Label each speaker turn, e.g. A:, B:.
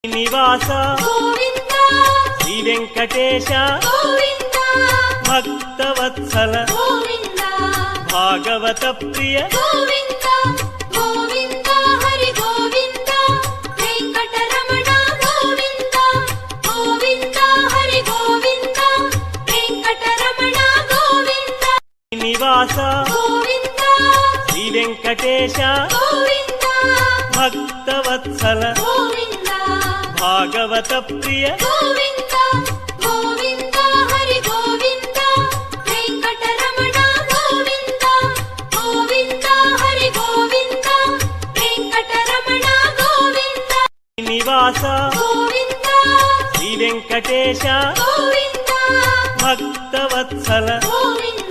A: నివాస
B: గోవింద
A: శ్రీ వెంకటేశ
B: గోవింద
A: భక్తవత్సల
B: గోవింద
A: భాగవత ప్రియ
B: గోవింద గోవింద హరి గోవింద వెంకటరమణ గోవింద గోవింద హరి గోవింద వెంకటరమణ గోవింద
A: నివాస
B: గోవింద
A: శ్రీ వెంకటేశ
B: గోవింద
A: భక్తవత్సల
B: గోవింద
A: భాగవత ప్రియ
B: గోవింద గోవింద హరి గోవింద వెంకటరమణ గోవింద గోవింద హరి గోవింద వెంకటరమణ గోవింద
A: నివాస
B: గోవింద
A: శ్రీ వెంకటేశ
B: గోవింద
A: భక్తవత్సల
B: గోవింద